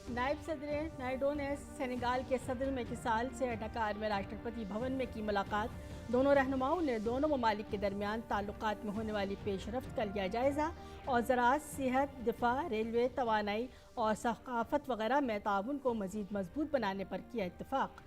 नायब सदर नायडू ने सेनेगाल के सदर मैकी साल से डकार में राष्ट्रपति भवन में की मुलाकात। दोनों रहनुमाओं ने दोनों ममालिक के दरमियान ताल्लुकात में होने वाली पेशरफ्त का लिया जायज़ा और ज़राअत, सेहत, दिफा, रेलवे, तवानाई और सकाफत वगैरह में ताउन को मज़ीद मजबूत बनाने पर किया इत्तफाक।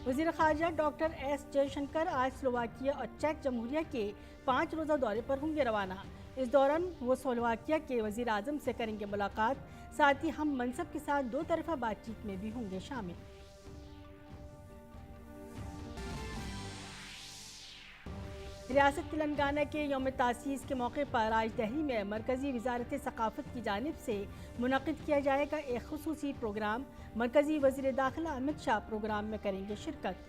वज़ीर ख़ारजा डॉक्टर एस जयशंकर आज स्लोवाकिया और चेक जमहूरिया के 5 रोज़ा दौरे पर होंगे रवाना। इस दौरान वो स्लोवाकिया के वज़ीर आज़म से करेंगे मुलाकात, साथ ही हम मनसब के साथ दो तरफ़ा बातचीत में भी होंगे शामिल। रियासत तेलंगाना के यौम तासीस के मौके पर आज दिल्ली में मरकज़ी वज़ारत सकाफ़त की जानिब से मुनक़िद किया जाएगा एक ख़ुसूसी प्रोग्राम। मरकज़ी वज़ीर दाखिला अमित शाह प्रोग्राम में करेंगे शिरकत।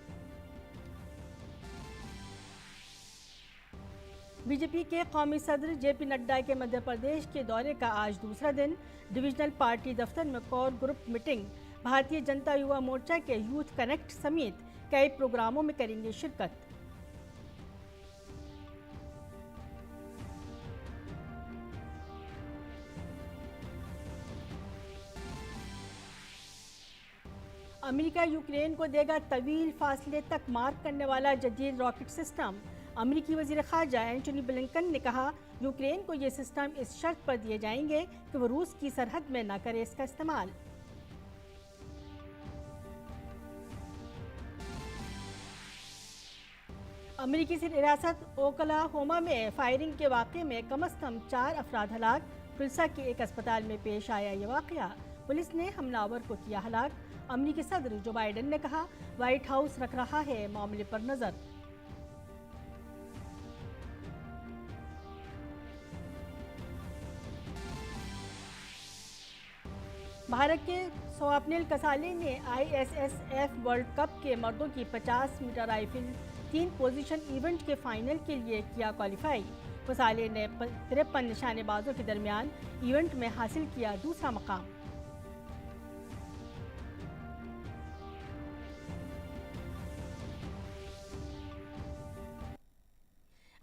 बीजेपी के कौमी सदर जेपी नड्डा के मध्य प्रदेश के दौरे का आज दूसरा दिन। डिविजनल पार्टी दफ्तर में core group meeting, Bharatiya Janata Yuva Morcha के यूथ कनेक्ट समेत कई प्रोग्रामों में करेंगे शिरकत। अमेरिका यूक्रेन को देगा तवील फासले तक मार करने वाला जदीद रॉकेट सिस्टम। अमेरिकी वज़ीर ख़ारजा एंटनी ब्लिंकन ने कहा, यूक्रेन को ये सिस्टम इस शर्त पर दिए जाएंगे कि वो रूस की सरहद में न करे इसका इस्तेमाल। अमेरिकी रियासत ओकलाहोमा में फायरिंग के वाक़े में कम अज़ कम 4 अफराद हलाक। तुलसा के एक अस्पताल में पेश आया ये वाक़या, पुलिस ने हमलावर को किया हलाक। अमेरिकी सदर जो बाइडन ने कहा, व्हाइट हाउस रख रहा है मामले पर नज़र। भारत के स्वप्निल कसाले ने ISSF वर्ल्ड कप के मर्दों की 50 मीटर राइफल 3 पोजीशन इवेंट के फाइनल के लिए किया क्वालिफाई। कसाले ने 53 निशानेबाजों के दरमियान इवेंट में हासिल किया दूसरा मकाम।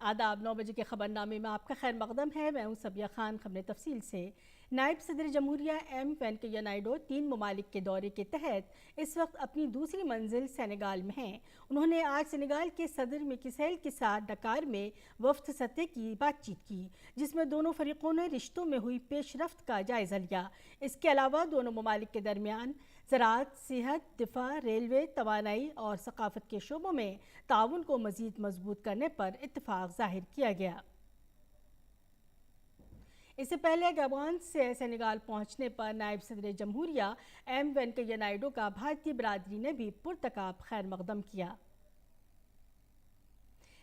आदाब, 9 बजे के खबरनामे में आपका खैर मकदम है। मैं हूं सबिया खान। खबरें तफसील से। नायब सदर जमहूरिया एम वेंकैया नायडू 3 ममालिक के दौरे के तहत इस वक्त अपनी दूसरी मंजिल सेनेगाल में हैं। उन्होंने आज सेनेगाल के सदर मैकी साल के साथ डकार में वफ्द सतह की बातचीत की, जिसमें दोनों फरीकों ने रिश्तों में हुई पेशरफ्त का जायज़ा लिया। इसके अलावा दोनों ममालिक के दरमियान ज़राअत, सेहत, दिफा, रेलवे, तवानाई और सकाफत के शोबों में ताउन को मज़ीद मजबूत करने पर इत्तफाक ज़ाहिर किया गया। इससे पहले गबन से सेनेगाल पहुंचने पर नायब सदर जमहूरिया एम वेंकैया नायडू का भारतीय बरादरी ने भी पुरतकाब खैर मकदम किया।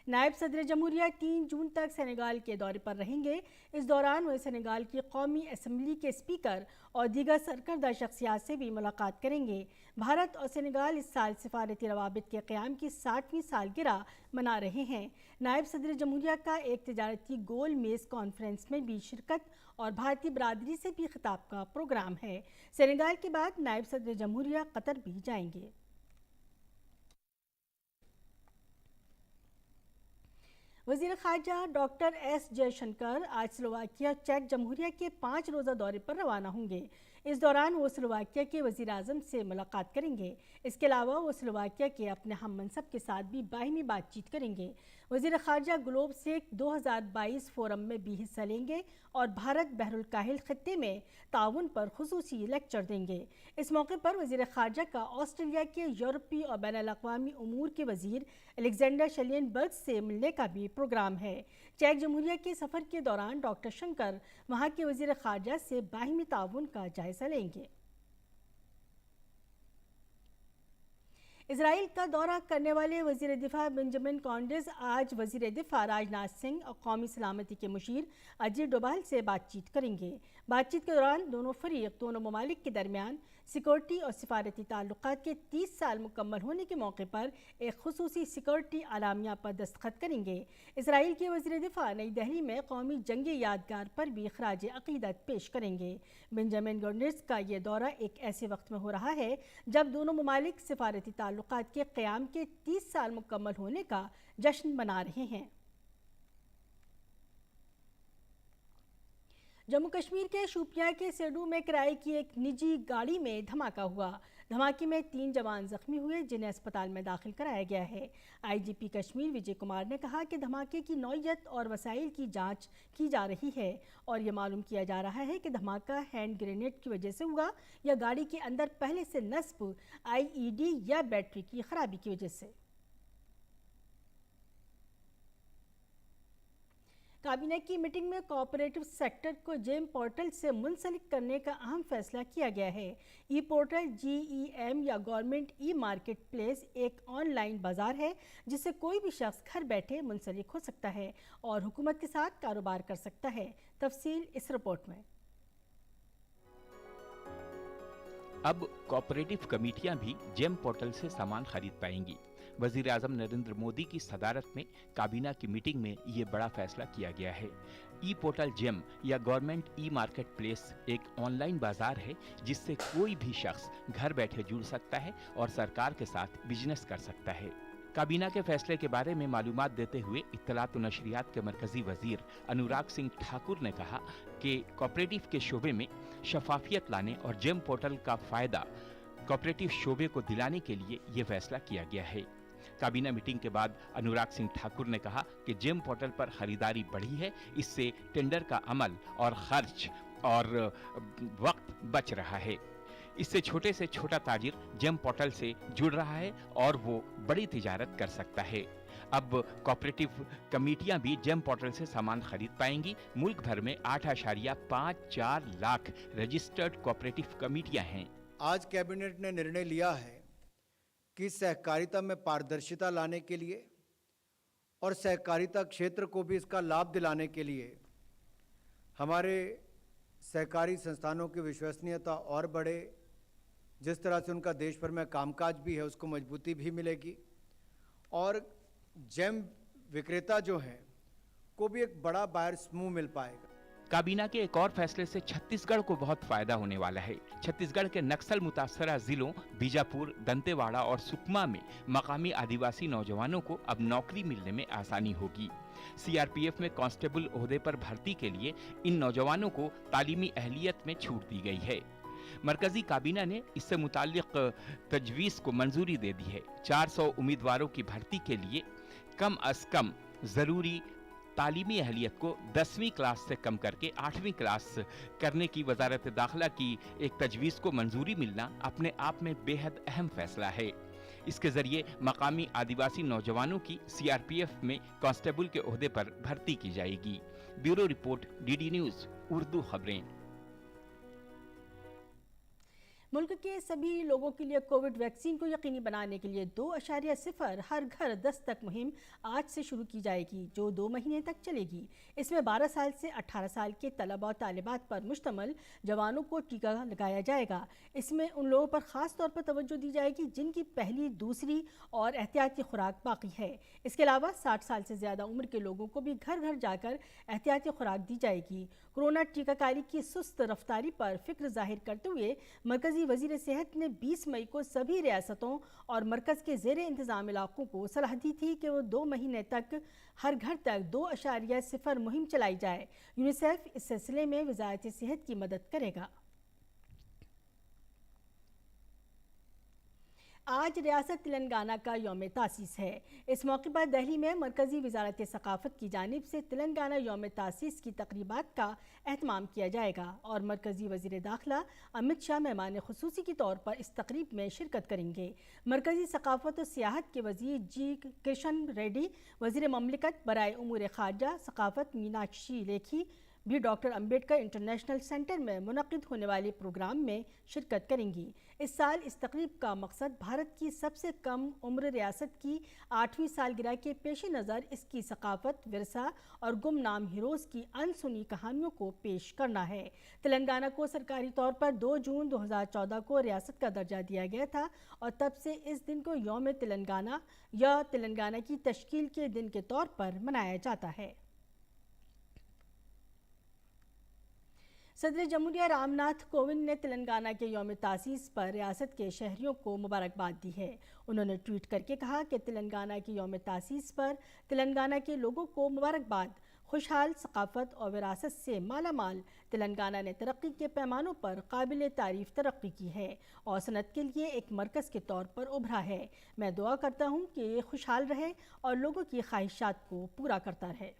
नायब सदर जमहूरिया 3 जून तक सेनेगाल के दौरे पर रहेंगे। इस दौरान वह सेनेगाल की कौमी असम्बली के स्पीकर और दीगर सरकर्दा शख्सियात से भी मुलाकात करेंगे। भारत और सेनेगाल इस साल सिफारती रवाबित के क़याम की 60वीं सालगिरह मना रहे हैं। नायब सदर जमहूरिया का एक तिजारती गोल मेज़ कॉन्फ्रेंस में भी शिरकत और भारतीय बरादरी से भी खिताब का प्रोग्राम है। सेनेगाल के बाद नायब सदर जमहूरिया कतर भी जाएंगे। वज़ीर ख़ारजा डॉक्टर एस जयशंकर आज स्लोवाकिया चेक जमहूरिया के 5 रोज़ा दौरे पर रवाना होंगे। इस दौरान वो स्लोवाकिया के वज़ीर आज़म से मुलाकात करेंगे। इसके अलावा वो स्लोवाकिया के अपने हम मनसब के साथ भी बाहिमी बातचीत करेंगे। वज़ीर ख़ारजा ग्लोब से 2022 फोरम में भी हिस्सा लेंगे और भारत बहरुल काहिल खित्ते में ताउन पर खुसूसी लेक्चर देंगे। इस मौके पर वज़ीर ख़ारजा का ऑस्ट्रेलिया के यूरोपीय और बैनुल-अक़वामी उमूर के वज़ीर अलेक्जेंडर शेलियनबर्ग से मिलने का भी प्रोग्राम है। चेक जमहूरिया के सफ़र के दौरान डॉक्टर शंकर वहाँ के वज़ीर ख़ारजा से बाहिमी ताउन का जायज़ा लेंगे। इजराइल का दौरा करने वाले वज़ीर दिफा बेंजामिन कॉन्डेज़ आज वज़ीर दिफा राजनाथ सिंह और कौमी सलामती के मुशीर अजीत डोभाल से बातचीत करेंगे। बातचीत के दौरान दोनों फरीक दोनों ममालिक के दरमियान सिक्योरिटी और सिफारती ताल्लुकात के 30 साल मुकम्मल होने के मौके पर एक खुसूसी सिक्योरिटी अलामिया पर दस्तखत करेंगे। इसराइल के वज़ीर दिफा नई दिल्ली में कौमी जंगी यादगार पर भी खराज अक़ीदत पेश करेंगे। बेंजामिन गॉर्निट्स का ये दौरा एक ऐसे वक्त में हो रहा है जब दोनों ममालिक सिफारती ताल्लुकात के क़याम के 30 साल मुकम्मल होने का जश्न मना रहे हैं। जम्मू कश्मीर के शोपियां के सेडू में किराए की एक निजी गाड़ी में धमाका हुआ। धमाके में 3 जवान जख्मी हुए जिन्हें अस्पताल में दाखिल कराया गया है। आईजीपी कश्मीर विजय कुमार ने कहा कि धमाके की नौइयत और वसाइल की जांच की जा रही है और ये मालूम किया जा रहा है कि धमाका हैंड ग्रेनेड की वजह से हुआ या गाड़ी के अंदर पहले से नस्ब आईईडी या बैटरी की खराबी की वजह से। काबीना की मीटिंग में कोऑपरेटिव सेक्टर को जेम पोर्टल से मुंसलिक करने का अहम फैसला किया गया है। ई पोर्टल GEM या गवर्नमेंट ई मार्केट प्लेस एक ऑनलाइन बाजार है जिससे कोई भी शख्स घर बैठे मुंसलिक हो सकता है और हुकूमत के साथ कारोबार कर सकता है। तफसील इस रिपोर्ट में। अब कोऑपरेटिव कमेटियां भी जेम पोर्टल से सामान खरीद पाएंगी। वजीर आजम नरेंद्र मोदी की सदारत में काबीना की मीटिंग में ये बड़ा फैसला किया गया है। ई पोर्टल जेम या गवर्नमेंट ई मार्केट प्लेस एक ऑनलाइन बाजार है जिससे कोई भी शख्स घर बैठे जुड़ सकता है और सरकार के साथ बिजनेस कर सकता है। काबीना के फैसले के बारे में मालूमात देते हुए इत्तलात व नशरियात के मरकजी वजीर अनुराग सिंह ठाकुर ने कहा कि कोऑपरेटिव के शोबे में शफाफियत लाने और जेम पोर्टल का फायदा कोऑपरेटिव शोबे को दिलाने के लिए ये फैसला किया गया है। काबीना मीटिंग के बाद अनुराग सिंह ठाकुर ने कहा कि जेम पोर्टल पर खरीदारी बढ़ी है, इससे टेंडर का अमल और खर्च और वक्त बच रहा है। इससे छोटे से छोटा ताजिर जेम पोर्टल से जुड़ रहा है और वो बड़ी तिजारत कर सकता है। अब कोऑपरेटिव कमेटियां भी जेम पोर्टल से सामान खरीद पाएंगी। मुल्क भर में 8.54 लाख रजिस्टर्ड कोऑपरेटिव कमेटियां हैं। आज कैबिनेट ने निर्णय लिया है कि सहकारिता में पारदर्शिता लाने के लिए और सहकारिता क्षेत्र को भी इसका लाभ दिलाने के लिए हमारे सहकारी संस्थानों की विश्वसनीयता और बढ़े, जिस तरह से उनका देश भर में कामकाज भी है उसको मजबूती भी मिलेगी और जेम विक्रेता जो हैं को भी एक बड़ा बायर समूह मिल पाएगा। काबीना के एक और फैसले से छत्तीसगढ़ को बहुत फायदा होने वाला है। छत्तीसगढ़ के नक्सल मुतासरा जिलों बीजापुर, दंतेवाड़ा और सुकमा में मकामी आदिवासी नौजवानों को अब नौकरी मिलने में आसानी होगी। CRPF में कांस्टेबल ओहदे पर भर्ती के लिए इन नौजवानों को तालीमी अहलियत में छूट दी गई है। मरकजी काबीना ने इससे मुताल्लिक तजवीज़ को मंजूरी दे दी है। 400 उम्मीदवारों की भर्ती के लिए कम अज कम जरूरी तालीमी अहलियत को 10वीं क्लास से कम करके 8वीं क्लास करने की वजारत दाखिला की एक तजवीज़ को मंजूरी मिलना अपने आप में बेहद अहम फैसला है। इसके जरिए मकामी आदिवासी नौजवानों की CRPF में कांस्टेबल के ओहदे पर भर्ती की जाएगी। Bureau report, DD news, Urdu खबरें। मुल्क के सभी लोगों के लिए कोविड वैक्सीन को यकीनी बनाने के लिए 2.0 हर घर दस्तक मुहिम आज से शुरू की जाएगी जो 2 महीने तक चलेगी। इसमें 12 साल से 18 साल के तलबा और तालिबात पर मुश्तमल जवानों को टीका लगाया जाएगा। इसमें उन लोगों पर ख़ास तौर पर तवज्जो दी जाएगी जिनकी पहली, दूसरी और एहतियाती खुराक बाकी है। इसके अलावा 60 साल से ज़्यादा उम्र के लोगों को भी घर घर जाकर एहतियाती खुराक दी जाएगी। कोरोना टीकाकारी की सुस्त रफ्तारी पर फिक्र जाहिर करते हुए मरकजी वजीर सेहत ने 20 मई को सभी रियासतों और मरकज़ के ज़ेरे इंतज़ाम इलाकों को सलाह दी थी कि वो 2 महीने तक हर घर तक 2.0 मुहिम चलाई जाए। यूनिसेफ इस सिलसिले में वज़ारत सेहत की मदद करेगा। आज रियासत तेलंगाना का यौम तासीस है। इस मौके पर दिल्ली में मरकज़ी वज़ारत सक़ाफ़त की जानिब से तेलंगाना यौम तासीस की तक़रीबात का एहतमाम किया जाएगा और मरकज़ी वज़ीर दाखिला अमित शाह मेहमान ख़ुसूसी के तौर पर इस तक़रीब में शिरकत करेंगे। मरकज़ी सक़ाफ़त और सियाहत के वज़ीर जी किशन रेड्डी, वज़ीर ममलिकत बराए उमूर ख़ारजा सक़ाफ़त मीनाक्षी लेखी, بھی ڈاکٹر امبیڈکر انٹرنیشنل سینٹر میں منعقد ہونے والے پروگرام میں شرکت کریں گی۔ اس سال اس تقریب کا مقصد بھارت کی سب سے کم عمر ریاست کی 8ویں سالگرہ کے پیش نظر اس کی ثقافت، ورثہ اور گمنام ہیروز کی انسنی کہانیوں کو پیش کرنا ہے۔ تلنگانہ کو سرکاری طور پر 2 جون 2014 کو ریاست کا درجہ دیا گیا تھا اور تب سے اس دن کو یوم تلنگانہ یا تلنگانہ کی تشکیل کے دن کے طور پر منایا جاتا ہے۔ صدر جمہوریہ رام ناتھ کووند نے تلنگانہ کے یوم تاسیس پر ریاست کے شہریوں کو مبارکباد دی ہے۔ انہوں نے ٹویٹ کر کے کہا کہ تلنگانہ کے یوم تاسیس پر تلنگانہ کے لوگوں کو مبارکباد۔ خوشحال ثقافت اور وراثت سے مالا مال تلنگانہ نے ترقی کے پیمانوں پر قابل تعریف ترقی کی ہے اور صنعت کے لیے ایک مرکز کے طور پر ابھرا ہے۔ میں دعا کرتا ہوں کہ یہ خوشحال رہے اور لوگوں کی خواہشات کو پورا کرتا رہے۔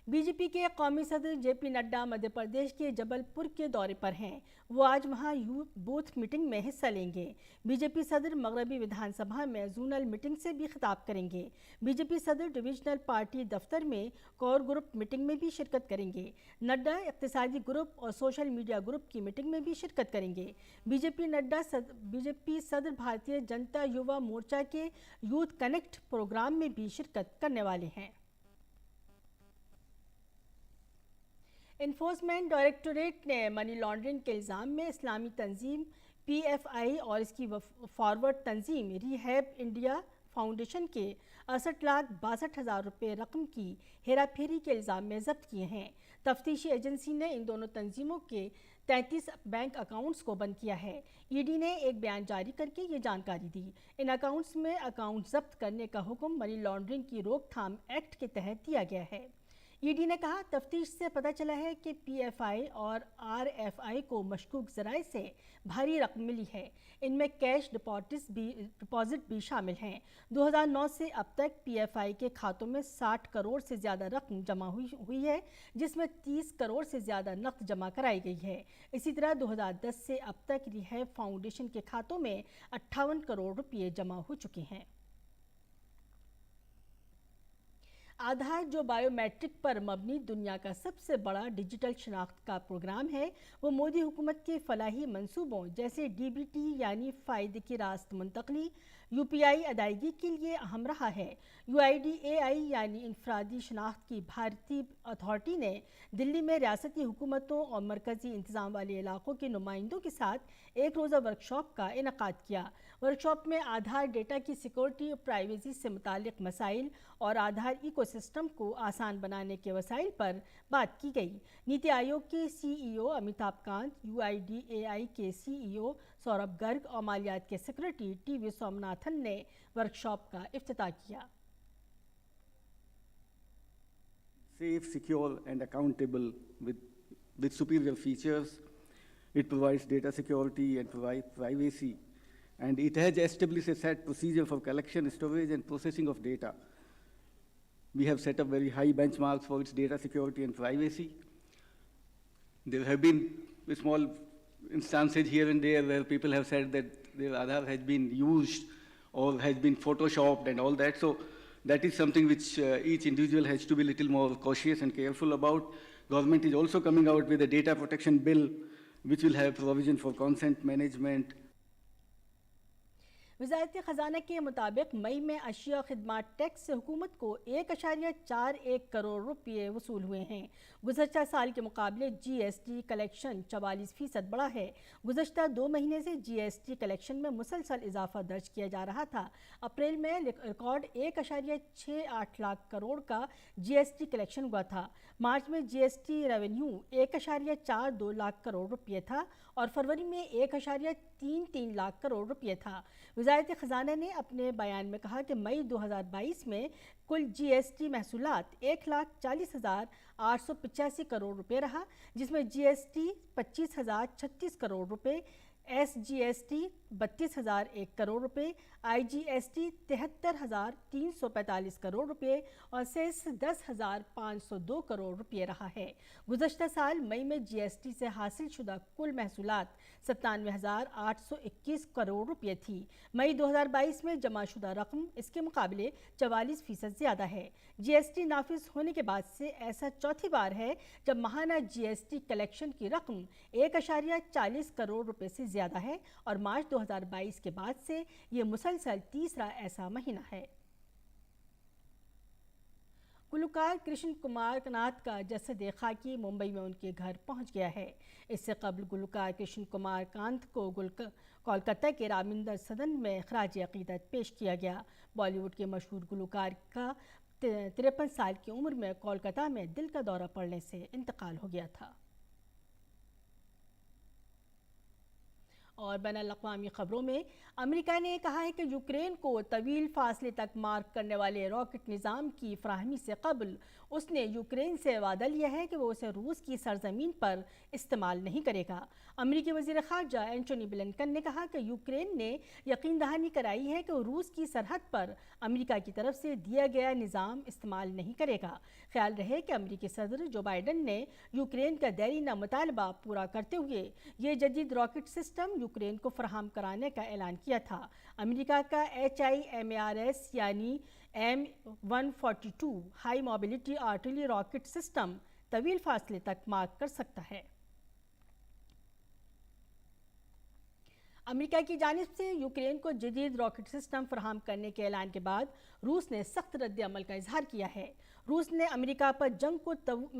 بی جے پی کے قومی صدر جے پی نڈا مدھیہ پردیش کے جبل پور کے دورے پر ہیں۔ وہ آج وہاں بوتھ میٹنگ میں حصہ لیں گے۔ بی جے پی صدر مغربی ودھان سبھا میں زونل میٹنگ سے بھی خطاب کریں گے۔ بی جے پی صدر ڈویژنل پارٹی دفتر میں کور گروپ میٹنگ میں بھی شرکت کریں گے۔ نڈا اقتصادی گروپ اور سوشل میڈیا گروپ کی میٹنگ میں بھی شرکت کریں گے۔ بی جے پی صدر بھارتیہ جنتا یووا مورچہ کے یوتھ کنیکٹ پروگرام میں بھی شرکت کرنے والے ہیں۔ انفورسمنٹ ڈائریکٹوریٹ نے منی لانڈرنگ کے الزام میں اسلامی تنظیم پی ایف آئی اور اس کی فارورڈ تنظیم ری ہیب انڈیا فاؤنڈیشن کے 68,62,000 روپے رقم کی ہیرا پھیری کے الزام میں ضبط کیے ہیں۔ تفتیشی ایجنسی نے ان دونوں تنظیموں کے 33 بینک اکاؤنٹس کو بند کیا ہے۔ ای ڈی نے ایک بیان جاری کر کے یہ جانکاری دی۔ ان اکاؤنٹس میں اکاؤنٹ ضبط کرنے کا حکم منی لانڈرنگ کی روک تھام ایکٹ کے تحت دیا گیا ہے۔ ای ڈی نے کہا تفتیش سے پتہ چلا ہے کہ پی ایف آئی اور آر ایف آئی کو مشکوک ذرائع سے بھاری رقم ملی ہے۔ ان میں کیش ڈپازٹ بھی شامل ہیں۔ 2009 سے اب تک پی ایف آئی کے کھاتوں میں 60 کروڑ سے زیادہ رقم جمع ہوئی ہے، جس میں 30 کروڑ سے زیادہ نقد جمع کرائی گئی ہے۔ اسی طرح 2010 سے اب تک ریہیب فاؤنڈیشن کے کھاتوں میں 58 کروڑ روپے جمع ہو چکے ہیں۔ آدھار، جو بائیو میٹرک پر مبنی دنیا کا سب سے بڑا ڈیجیٹل شناخت کا پروگرام ہے، وہ مودی حکومت کے فلاحی منصوبوں جیسے ڈی بی ٹی یعنی فائدے کی راست منتقلی، یو پی آئی ادائیگی کے لیے اہم رہا ہے۔ یو آئی ڈی اے آئی یعنی انفرادی شناخت کی بھارتی اتھارٹی نے دلی میں ریاستی حکومتوں اور مرکزی انتظام والے علاقوں کے نمائندوں کے ساتھ ایک روزہ ورکشاپ کا انعقاد کیا۔ ورکشاپ میں آدھار ڈیٹا کی سیکورٹی اور پرائیویسی سے متعلق مسائل اور آدھار ایکو سسٹم کو آسان بنانے کے وسائل پر بات کی گئی۔ نیتی آیوگ کے سی ای او امیتابھ کانت، یو آئی ڈی اے آئی کے سی ای او سوربھ گرگ اور مالیات کے سیکرٹری ٹی وی سومناتھن نے ورکشاپ کا افتتاح کیا۔ Safe, secure and accountable with superior features. It provides data security and provides privacy, and it has established a set procedure for collection, storage and processing of data. We have set up very high benchmarks for its data security and privacy. There have been small instances here and there where people have said that their Aadhaar has been used or has been photoshopped and all that. So that is something which each individual has to be a little more cautious and careful about. Government is also coming out with a data protection bill which will have provision for consent management. وزارت خزانہ کے مطابق مئی میں اشیاء خدمات tax سے حکومت کو 1.41 کروڑ روپے وصول ہوئے ہیں۔ گزشتہ سال کے مقابلے جی ایس ٹی کلیکشن 44% بڑھا ہے۔ گزشتہ 2 مہینے سے جی ایس ٹی کلیکشن میں مسلسل اضافہ درج کیا جا رہا تھا۔ اپریل میں ریکارڈ 1.68 لاکھ کروڑ کا جی ایس ٹی کلیکشن ہوا تھا۔ مارچ میں G S T revenue 1.42 lakh crore روپے تھا اور فروری میں 1.33 لاکھ کروڑ روپے تھا۔ وزارت خزانہ نے اپنے بیان میں کہا کہ مئی 2022 میں کل جی ایس ٹی محصولات 1,40,885 کروڑ روپے رہا، جس میں جی ایس ٹی 25,036 کروڑ روپے، SGST 32,001 करोड़ रुपए, IGST 73,345 करोड़ रुपए और सेस 10,502 करोड़ रुपए रहा है। गुज़श्ता साल मई में GST से हासिल शुदा कुल महसूलात 97,821 करोड़ रुपए थी। मई 2022 में जमा शुदा रकम इसके मुकाबले 44% ज़्यादा है। GST नाफिज होने के बाद से ऐसा चौथी बार है जब माहाना GST कलेक्शन की रकम 1.40 करोड़ रुपए से ज़्यादा है और मार्च 2022 के बाद से ये मुसलसल तीसरा ऐसा महीना है। गुलकार कृष्ण कुमार नाथ का जसद खाकी मुंबई में उनके घर पहुंच गया है। इससे कबल गुलकार कृष्ण कुमार कांत को कोलकाता के रामिंदर सदन में खराज अकीदत पेश किया गया। बॉलीवुड के मशहूर गुलकार का 53 साल की उम्र में कोलकाता में दिल का दौरा पड़ने से इंतकाल हो गया था। और बैनुल-अक़वामी खबरों में अमेरिका ने कहा है कि यूक्रेन को तवील फासले तक मार करने वाले रॉकेट निज़ाम की फराहमी से कबल उसने यूक्रेन से वादा लिया है कि वो उसे रूस की सरजमीन पर इस्तेमाल नहीं करेगा। अमेरिकी वज़ीर ख़ारजा एंटोनी ब्लिंकन ने कहा कि यूक्रेन ने यकीन दहानी कराई है कि वो रूस की सरहद पर अमेरिका की तरफ से दिया गया निज़ाम इस्तेमाल नहीं करेगा। ख्याल रहे कि अमेरिकी सदर जो बाइडन ने यूक्रेन का देरीना मुतालबा पूरा करते हुए ये जदीद रॉकेट सिस्टम यूक्रेन को फराहम कराने का ऐलान किया था। अमेरिका का HIMARS यानी M142 high mobility artillery rocket system तवील फासले तक मार कर सकता है। अमेरिका की जानिब से यूक्रेन को जदीद रॉकेट सिस्टम फराहम करने के ऐलान के बाद रूस ने सख्त रद्द अमल का इजहार किया है। रूस ने अमेरिका पर जंग को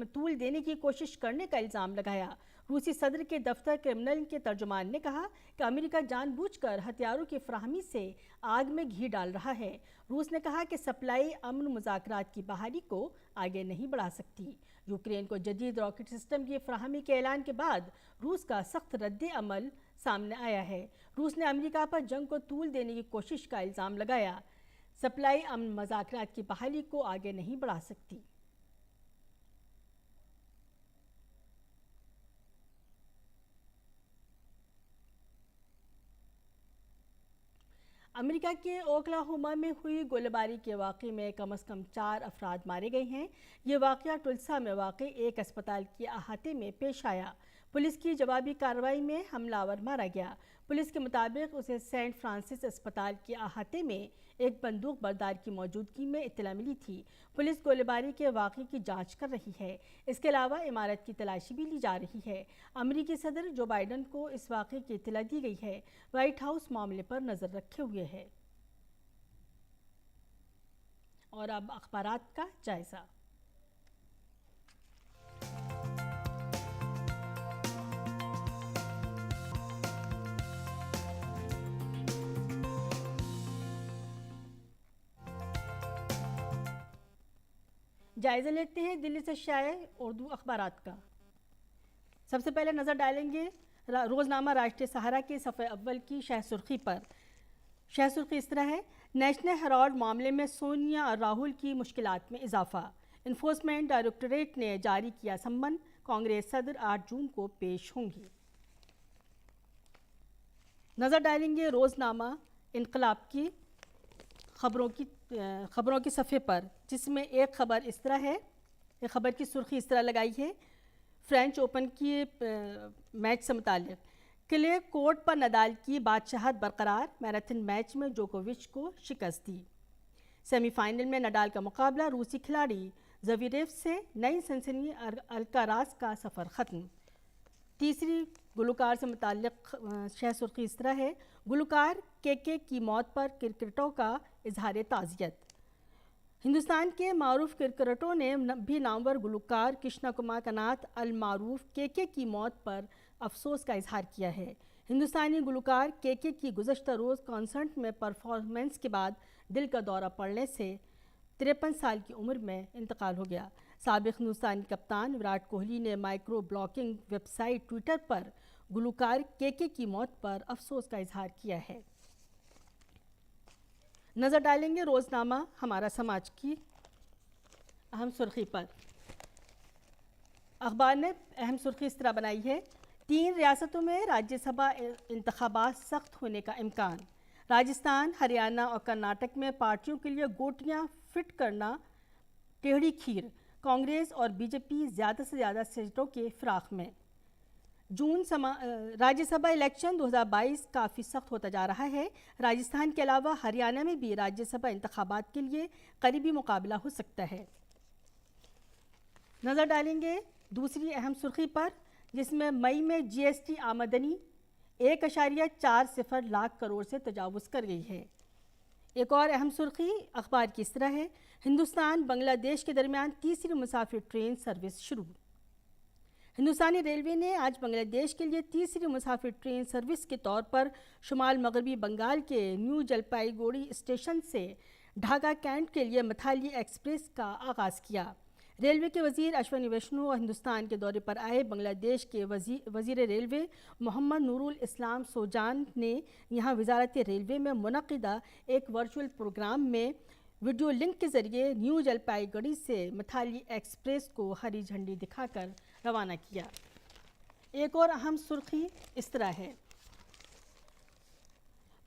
तूल देने की कोशिश करने का इल्ज़ाम लगाया। रूसी सदर के दफ्तर क्रेमलिन के तर्जुमान ने कहा कि अमेरिका जानबूझकर हथियारों की फराहमी से आग में घी डाल रहा है। रूस ने कहा कि सप्लाई अमन मुज़ाकरात की बहाली को आगे नहीं बढ़ा सकती। यूक्रेन को जदीद रॉकेट सिस्टम की फराहमी के ऐलान के बाद रूस का सख्त रद्द अमल सामने आया है। रूस ने अमेरिका पर जंग को तूल देने की कोशिश का इल्ज़ाम लगाया। सप्लाई अमन मुज़ाकरात की बहाली को आगे नहीं बढ़ा सकती। अमेरिका के ओक्लाहोमा में हुई गोलीबारी के वाक़े में कम से कम 4 अफराद मारे गए हैं। ये वाक़या टुल्सा में वाक़े एक अस्पताल के अहाते में पेश आया। पुलिस की जवाबी कार्रवाई में हमलावर मारा गया। पुलिस के मुताबिक उसे सेंट फ्रांसिस अस्पताल के अहाते में एक बंदूक बरदार की मौजूदगी में इत्तला मिली थी। पुलिस गोलीबारी के वाक़े की जांच कर रही है। इसके अलावा इमारत की तलाशी भी ली जा रही है। अमेरिकी सदर जो बाइडन को इस वाक़े की इत्तला दी गई है। व्हाइट हाउस मामले पर नज़र रखे हुए है। और अब अखबारात का जायज़ा। जायज़ा लेते हैं दिल्ली से शाये उर्दू अखबारात का। सबसे पहले नज़र डालेंगे रोज़नामा राष्ट्रीय सहारा के सफ़े अव्वल की शह सुर्खी पर। शह सुर्खी इस तरह है, नेशनल हेराल्ड मामले में सोनिया और राहुल की मुश्किलात में इजाफा। इन्फोर्समेंट डायरेक्टरेट ने जारी किया सम्मन। कांग्रेस सदर 8 जून को पेश होंगी। नज़र डालेंगे रोज़नामा इनकलाब की खबरों के सफ़े पर, जिसमें एक ख़बर इस तरह है, एक ख़बर की सुर्खी इस तरह लगाई है, फ्रेंच ओपन की मैच से मुताल्लिक़, क्ले कोर्ट पर नडाल की बादशाहत बरकरार, मैराथन मैच में जोकोविच को शिकस्त दी। सेमीफाइनल में नडाल का मुकाबला रूसी खिलाड़ी ज़वेरेव से, नई सनसनी अल्काराज का सफ़र ख़त्म। तीसरी गुलकार से मुताल्लिक़ शह सुर्खी इस तरह है, गुलकार के की मौत पर क्रिकेटरों का इजहार ताज़ियत। हिंदुस्तान के मारूफ क्रिकेटरों ने भी नामवर गुलकार कृष्णा कुमार कनात अल मारूफ के की मौत पर अफसोस का इजहार किया है। हिंदुस्तानी गुलकार के की गुज़श्ता रोज़ कॉन्सर्ट में परफॉर्मेंस के बाद दिल का दौरा पड़ने से 53 साल की उम्र में इंतकाल हो गया। साबिक़ हिंदुस्तानी कप्तान विराट कोहली ने माइक्रो ब्लॉगिंग वेबसाइट ट्विटर पर गुलकार के की मौत पर अफसोस का इजहार किया है। नज़र डालेंगे रोज़नामा हमारा समाज की अहम सुर्खी पर। अखबार ने अहम सुर्खी इस तरह बनाई है, 3 ریاستوں میں راجیہ سبھا انتخابات سخت ہونے کا امکان. راجستھان، ہریانہ اور کرناٹک میں پارٹیوں کے لیے گوٹیاں فٹ کرنا ٹیڑھی کھیر. کانگریس اور بی جے پی زیادہ سے زیادہ سیٹوں کے فراق میں. راجیہ سبھا الیکشن 2022 کافی سخت ہوتا جا رہا ہے. راجستھان کے علاوہ ہریانہ میں بھی راجیہ سبھا انتخابات کے لیے قریبی مقابلہ ہو سکتا ہے. نظر ڈالیں گے دوسری اہم سرخی پر، جس میں مئی میں جی ایس ٹی آمدنی 1.40 لاکھ کروڑ سے تجاوز کر گئی ہے. ایک اور اہم سرخی اخبار کی اس طرح ہے: ہندوستان بنگلہ دیش کے درمیان تیسری مسافر ٹرین سروس شروع. ہندوستانی ریلوے نے آج بنگلہ دیش کے لیے تیسری مسافر ٹرین سروس کے طور پر شمال مغربی بنگال کے نیو جلپائی گوڑی اسٹیشن سے ڈھاکا کینٹ کے لیے متھالی ایکسپریس کا آغاز کیا. ریلوے کے وزیر اشونی ویشنو اور ہندوستان کے دورے پر آئے بنگلہ دیش کے وزیر ریلوے محمد نور الاسلام سوجان نے یہاں وزارت ریلوے میں منعقدہ ایک ورچوئل پروگرام میں ویڈیو لنک کے ذریعے نیو جلپائی گڑی سے متھالی ایکسپریس کو ہری جھنڈی دکھا کر روانہ کیا. ایک اور اہم سرخی اس طرح ہے: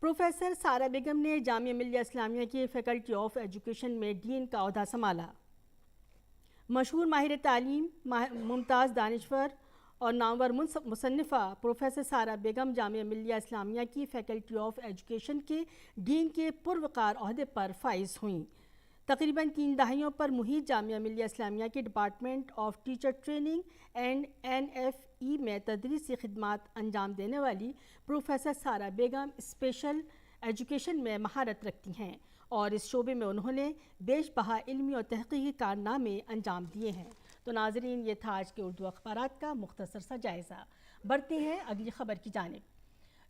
پروفیسر سارہ بیگم نے جامعہ ملیہ اسلامیہ کی فیکلٹی آف ایجوکیشن میں ڈین کا عہدہ سنبھالا. مشہور ماہر تعلیم، ممتاز دانشور اور نامور مصنفہ پروفیسر سارہ بیگم جامعہ ملیہ اسلامیہ کی فیکلٹی آف ایجوکیشن کے ڈین کے پروقار عہدے پر فائز ہوئیں. تقریباً 3 دہائیوں پر محیط جامعہ ملیہ اسلامیہ کے department of teacher training and NFE میں تدریسی خدمات انجام دینے والی پروفیسر سارہ بیگم اسپیشل ایجوکیشن میں مہارت رکھتی ہیں اور اس شعبے میں انہوں نے بیش بہا علمی اور تحقیقی کارنامے انجام دیے ہیں. تو ناظرین، یہ تھا آج کے اردو اخبارات کا مختصر سا جائزہ. بڑھتے ہیں اگلی خبر کی جانب.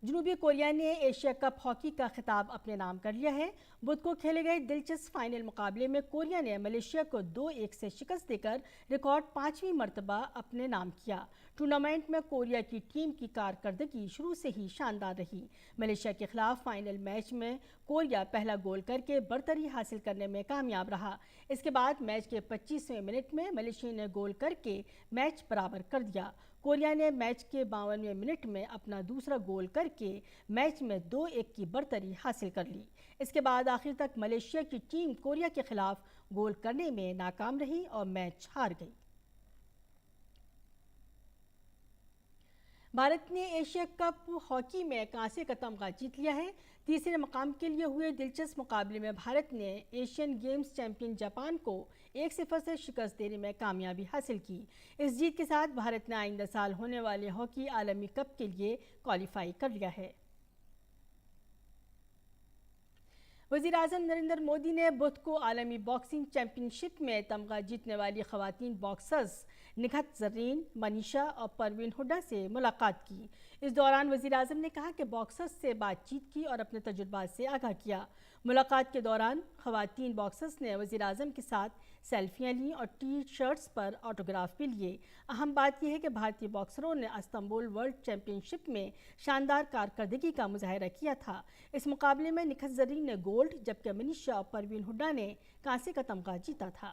جنوبی کوریا نے ایشیا کپ ہاکی کا خطاب اپنے نام کر لیا ہے. بدھ کو کھیلے گئے دلچسپ فائنل مقابلے میں کوریا نے ملیشیا کو 2-1 سے شکست دے کر ریکارڈ 5ویں مرتبہ اپنے نام کیا. ٹورنامنٹ میں کوریا کی ٹیم کی کارکردگی شروع سے ہی شاندار رہی. ملیشیا کے خلاف فائنل میچ میں کوریا پہلا گول کر کے برتری حاصل کرنے میں کامیاب رہا. اس کے بعد میچ کے 25ویں منٹ میں ملیشیا نے گول کر کے میچ برابر کر دیا. کوریا نے میچ کے 52ویں منٹ میں اپنا دوسرا گول کر کے میچ میں 2-1 کی برتری حاصل کر لی. اس کے بعد آخر تک ملیشیا کی ٹیم کوریا کے خلاف گول کرنے میں ناکام رہی اور میچ ہار گئی. بھارت نے ایشیا کپ ہاکی میں کانسے کا تمغہ جیت لیا ہے. تیسرے مقام کے لیے ہوئے دلچسپ مقابلے میں بھارت نے ایشین گیمز چیمپئن جاپان کو 1-0 سے شکست دینے میں کامیابی حاصل کی. اس جیت کے ساتھ بھارت نے آئندہ سال ہونے والے ہاکی عالمی کپ کے لیے کوالیفائی کر لیا ہے. وزیر اعظم نریندر مودی نے بدھ کو عالمی باکسنگ چیمپئن شپ میں تمغہ جیتنے والی خواتین باکسرز نکھت زرین، منیشا اور پروین ہڈا سے ملاقات کی. اس دوران وزیر اعظم نے کہا کہ باکسرز سے بات چیت کی اور اپنے تجربات سے آگاہ کیا. ملاقات کے دوران خواتین باکسرز نے وزیر اعظم کے ساتھ سیلفیاں لیں اور ٹی شرٹس پر آٹوگراف بھی لیے. اہم بات یہ ہے کہ بھارتی باکسروں نے استنبول ورلڈ چیمپئن شپ میں شاندار کارکردگی کا مظاہرہ کیا تھا. اس مقابلے میں نکھت زرین نے گولڈ جبکہ منیشا اور پروین ہڈا نے کانسے کا تمغہ جیتا تھا.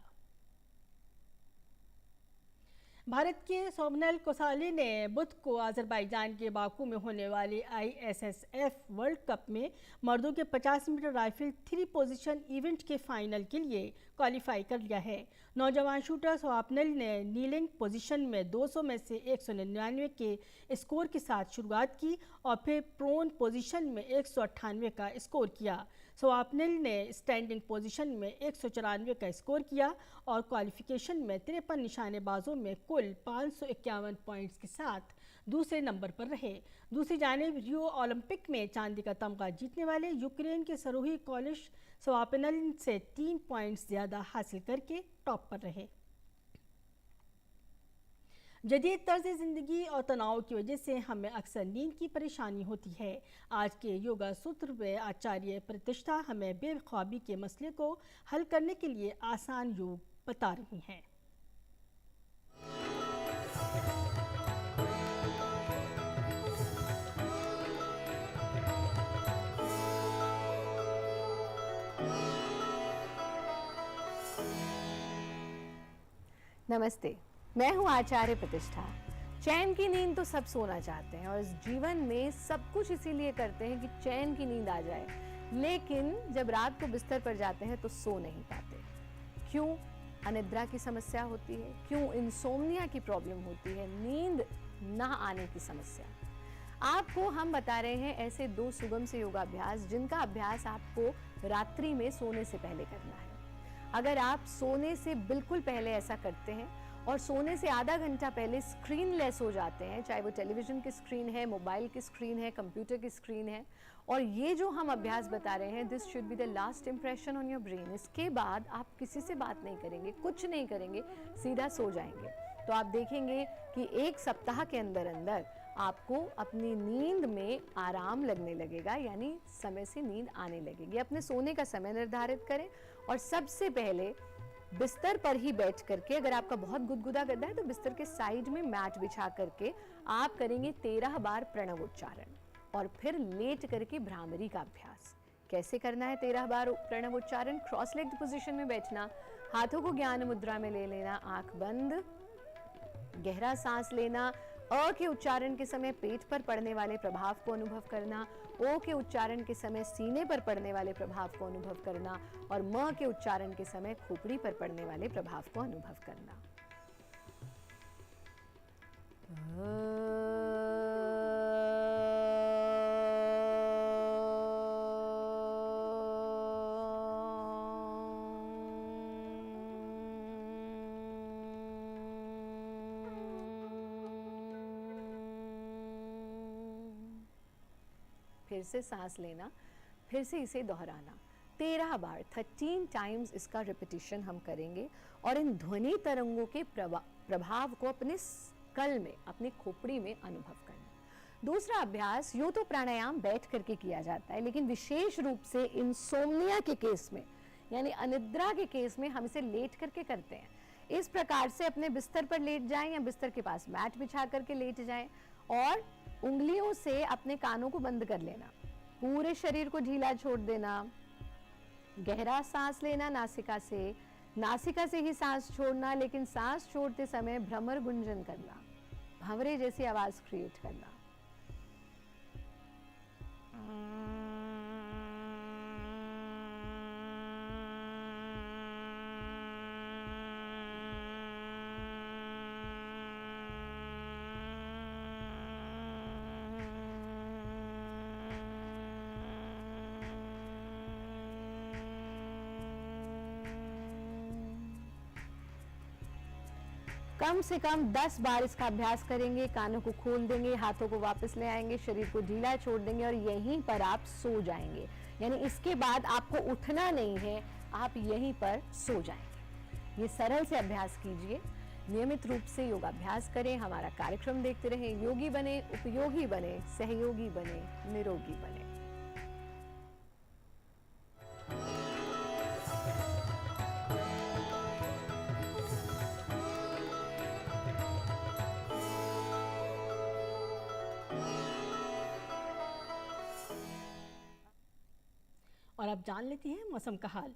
بھارت کے سومنل کوسالے نے بدھ کو آذربائیجان کے باکو میں ہونے والے ISSF ورلڈ کپ میں مردوں کے 50 میٹر رائفل 3 پوزیشن ایونٹ کے فائنل کے لیے کوالیفائی کر لیا ہے. نوجوان شوٹر سواپنل نے نیلنگ پوزیشن میں 200 میں سے 199 کے اسکور کے ساتھ شروعات کی اور پھر پرون پوزیشن میں 198 کا اسکور کیا. سواپنل نے اسٹینڈنگ پوزیشن میں 194 کا اسکور کیا اور کوالیفیکیشن میں 53 نشانے بازوں میں کل 551 پوائنٹس کے ساتھ دوسرے نمبر پر رہے. دوسری جانب ریو اولمپک میں چاندی کا تمغہ جیتنے والے یوکرین کے سروہی کولش سواپنل سے 3 پوائنٹس زیادہ حاصل کر کے ٹاپ پر رہے. جدید طرز زندگی اور تناؤ کی وجہ سے ہمیں اکثر نیند کی پریشانی ہوتی ہے. آج کے یوگا سوتر میں آچاریہ پرتشٹھا ہمیں بے خوابی کے مسئلے کو حل کرنے کے لیے آسان یوگ بتا رہی ہیں. نمستے، میں ہوں آچاریہ پرتشٹھا. चैन की नींद तो सब सोना चाहते हैं और इस जीवन में सब कुछ इसीलिए करते हैं कि चैन की नींद आ जाए, लेकिन जब रात को बिस्तर पर जाते हैं तो सो नहीं पाते। क्यों? अनिद्रा की समस्या होती है, क्यों इंसोम्निया की प्रॉब्लम होती है, नींद ना आने की समस्या। आपको हम बता रहे हैं ऐसे 2 सुगम से योगाभ्यास जिनका अभ्यास आपको रात्रि में सोने से पहले करना है। अगर आप सोने से बिल्कुल पहले ऐसा करते हैं और सोने से आधा घंटा पहले स्क्रीन लेस हो जाते हैं, चाहे वो टेलीविजन की स्क्रीन है, मोबाइल की स्क्रीन है, कंप्यूटर की स्क्रीन है, और ये जो हम अभ्यास बता रहे हैं, this should be the last impression on your brain. इसके बाद आप किसी से बात नहीं करेंगे, कुछ नहीं करेंगे, सीधा सो जाएंगे। तो आप देखेंगे कि 1 सप्ताह के अंदर अंदर आपको अपनी नींद में आराम लगने लगेगा, यानी समय से नींद आने लगेगी। अपने सोने का समय निर्धारित करें और सबसे पहले बिस्तर पर ही बैठ करके, अगर आपका बहुत गुदगुदा गद्दा है तो बिस्तर के साइड में मैट बिछा करके आप करेंगे 13 बार प्रणव उच्चारण और फिर लेट करके भ्रामरी का अभ्यास। कैसे करना है 13 बार प्रणव उच्चारण? क्रॉस लेग्ड पोजीशन में बैठना, हाथों को ज्ञान मुद्रा में ले लेना, आंख बंद, गहरा सांस लेना, अ के उच्चारण के समय पेट पर पड़ने वाले प्रभाव को अनुभव करना, ओ के उच्चारण के समय सीने पर पड़ने वाले प्रभाव को अनुभव करना और म के उच्चारण के समय खोपड़ी पर पड़ने वाले प्रभाव को अनुभव करना। फिर से सांस लेना, फिर से इसे दोहराना 13 बार, 13 टाइम्स इसका रिपीटिशन हम करेंगे और इन ध्वनि तरंगों के प्रभाव को अपने स्कल में, अपनी खोपड़ी में अनुभव करना। दूसरा अभ्यास, यूं तो प्राणायाम बैठ करके किया जाता है, लेकिन विशेष रूप से इंसोम्निया के केस में, यानी अनिद्रा के केस में हम इसे लेट करके करते हैं। इस प्रकार से अपने बिस्तर पर लेट जाएं या बिस्तर के पास मैट बिछा करके लेट जाएं और उंगलियों से अपने कानों को बंद कर लेना, पूरे शरीर को ढीला छोड़ देना, गहरा सांस लेना नासिका से ही सांस छोड़ना, लेकिन सांस छोड़ते समय भ्रमर गुंजन करना, भंवरे जैसी आवाज क्रिएट करना। कम से कम 10 बार इसका अभ्यास करेंगे, कानों को खोल देंगे, हाथों को वापस ले आएंगे, शरीर को ढीला छोड़ देंगे और यहीं पर आप सो जाएंगे। यानी इसके बाद आपको उठना नहीं है, आप यहीं पर सो जाएंगे। ये सरल से अभ्यास कीजिए, नियमित रूप से योगाभ्यास करें, हमारा कार्यक्रम देखते रहें। योगी बने, उपयोगी बने, सहयोगी बने, निरोगी बने। और अब जान लेते हैं मौसम का हाल।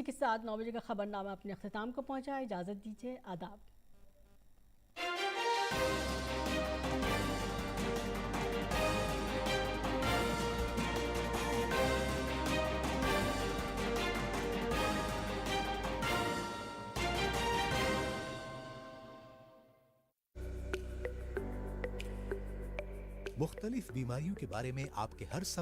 اسی کے ساتھ 9 بجے کا خبرنامہ اپنے اختتام کو پہنچا. اجازت دیجیے. آداب. مختلف بیماریوں کے بارے میں آپ کے ہر سوال